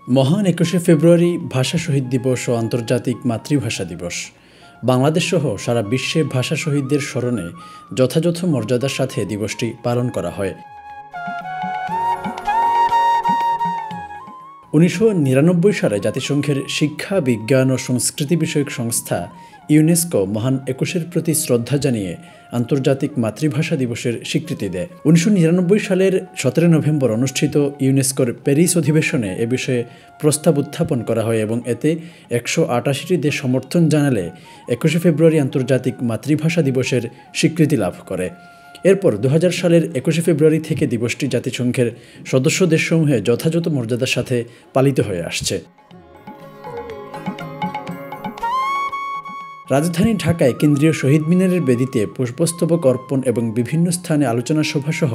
মহান ২১শে ফেব্রুয়ারি ভাষা শহীদ দিবস ও আন্তর্জাতিক মাতৃভাষা দিবস। বাংলাদেশসহ সারা বিশ্বে ভাষা শহীদদের স্মরণে যথাযথ মর্যাদার সাথে দিবসটি পালন করা হয়। ১৯৯৯ সালে জাতিসংঘের শিক্ষা, বিজ্ঞান ও সংস্কৃতি বিষয়ক সংস্থা ইউনেস্কো মহান ২১-এর প্রতি শ্রদ্ধা জানিয়ে আন্তর্জাতিক মাতৃভাষা দিবসের স্বীকৃতি দেয়। ১৯৯৯ সালের ১৭ নভেম্বর অনুষ্ঠিত ইউনেস্কোর প্যারিস অধিবেশনে এ বিষয়ে প্রস্তাব উত্থাপন করা হয় এবং এতে ১৮৮টি দেশ সমর্থন জানালে ২১শে ফেব্রুয়ারি আন্তর্জাতিক মাতৃভাষা দিবসের স্বীকৃতি লাভ করে। এরপর ২০০০ সালের ২১শে ফেব্রুয়ারি থেকে দিবসটি জাতিসংঘের সদস্য দেশসমূহে যথাযথ মর্যাদার সাথে পালিত হয়ে আসছে। রাজধানী ঢাকায় কেন্দ্রীয় শহীদ মিনারের বেদিতে পুষ্পস্তবক অর্পণ এবং বিভিন্ন স্থানে আলোচনা সভাসহ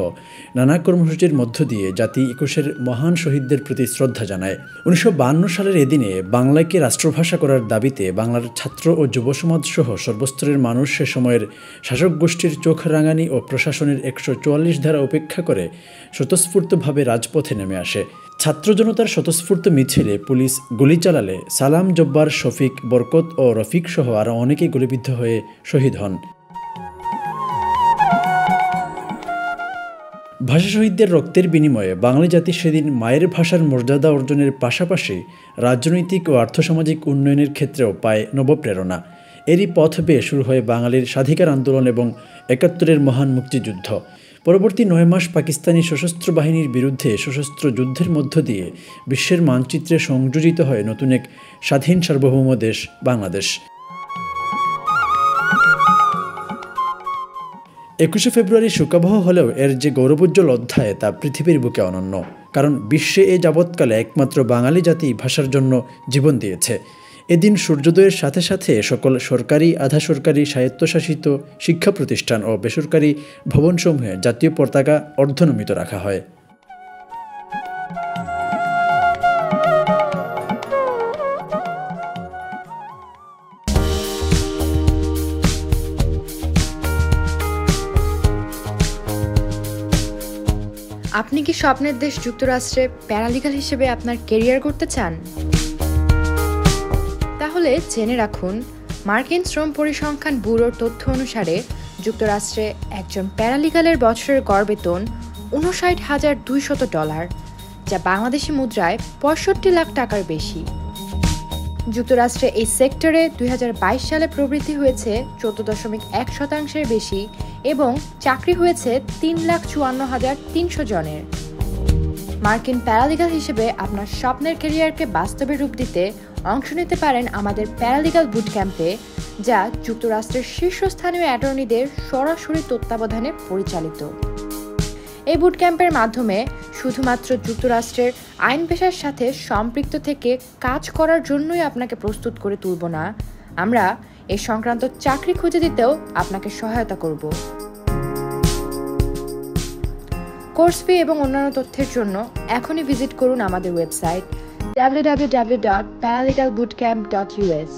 নানা কর্মসূচির মধ্য দিয়ে জাতি ২১-এর মহান শহীদদের প্রতি শ্রদ্ধা জানায়। ১৯৫২ সালের এদিনে বাংলাকে রাষ্ট্রভাষা করার দাবিতে বাংলার ছাত্র ও যুব সমাজ সহ সর্বস্তরের মানুষ সে সময়ের শাসক গোষ্ঠীর চোখ রাঙানি ও প্রশাসনের ১৪৪ ধারা উপেক্ষা করে স্বতঃস্ফূর্তভাবে রাজপথে নেমে আসে। ছাত্র জনতার স্বতঃস্ফূর্ত মিছিলে পুলিশ গুলি চালালে সালাম, জব্বার, শফিক, বরকত ও রফিক সহ আরও অনেকেই গুলিবিদ্ধ হয়ে শহীদ হন। ভাষা শহীদদের রক্তের বিনিময়ে বাঙালি জাতি সেদিন মায়ের ভাষার মর্যাদা অর্জনের পাশাপাশি রাজনৈতিক ও আর্থসামাজিক উন্নয়নের ক্ষেত্রেও পায় নবপ্রেরণা। এরই পথ বেয়ে শুরু হয় বাঙালির স্বাধিকার আন্দোলন এবং ৭১-এর মহান মুক্তিযুদ্ধ। পরবর্তী ৯ মাস পাকিস্তানি সশস্ত্র বাহিনীর বিরুদ্ধে সশস্ত্র যুদ্ধের মধ্য দিয়ে বিশ্বের মানচিত্রে সংযোজিত হয় নতুন এক স্বাধীন সার্বভৌম দেশ বাংলাদেশ। ২১শে ফেব্রুয়ারি শোকাবহ হলেও এর যে গৌরবোজ্জ্বল অধ্যায় তা পৃথিবীর বুকে অনন্য, কারণ বিশ্বে এ যাবৎকালে একমাত্র বাঙালি জাতি ভাষার জন্য জীবন দিয়েছে। এদিন সূর্যোদয়ের সাথে সাথে সকল সরকারি, আধা সরকারি, স্বায়ত্তশাসিত শিক্ষা প্রতিষ্ঠান ও বেসরকারি ভবনসমূহে জাতীয় পতাকা অর্ধনমিত রাখা হয়। আপনি কি স্বপ্নের দেশ যুক্তরাষ্ট্রে প্যারালিগাল হিসেবে আপনার ক্যারিয়ার করতে চান? তাহলে জেনে রাখুন, মার্কিন শ্রম পরিসংখ্যান ব্যুরোর তথ্য অনুসারে যুক্তরাষ্ট্রে একজন প্যারালিগালের বছরের গড় বেতন $৫৯,২০০, যা বাংলাদেশি মুদ্রায় ৬৫ লাখ টাকার বেশি। যুক্তরাষ্ট্রে এই সেক্টরে ২০২২ সালে প্রবৃদ্ধি হয়েছে ১৪.১% বেশি এবং চাকরি হয়েছে ৩,৫৪,৩০০ জনের। মার্কিন প্যারালিগাল হিসেবে আপনার স্বপ্নের ক্যারিয়ারকে বাস্তবে রূপ দিতে অংশ নিতে পারেন আমাদের প্যারালিগাল বুট ক্যাম্পে, যা যুক্তরাষ্ট্রের শীর্ষস্থানীয় অ্যাটর্নিদের সরাসরি তত্ত্বাবধানে পরিচালিত। এই বুট ক্যাম্পের মাধ্যমে শুধুমাত্র যুক্তরাষ্ট্রের আইন পেশার সাথে সম্পৃক্ত থেকে কাজ করার জন্যই আপনাকে প্রস্তুত করে তুলব না, আমরা এ সংক্রান্ত চাকরি খুঁজে দিতেও আপনাকে সহায়তা করব। কোর্স ফি এবং অন্যান্য তথ্যের জন্য এখনই ভিজিট করুন আমাদের ওয়েবসাইট www.paralegalbootcamp.us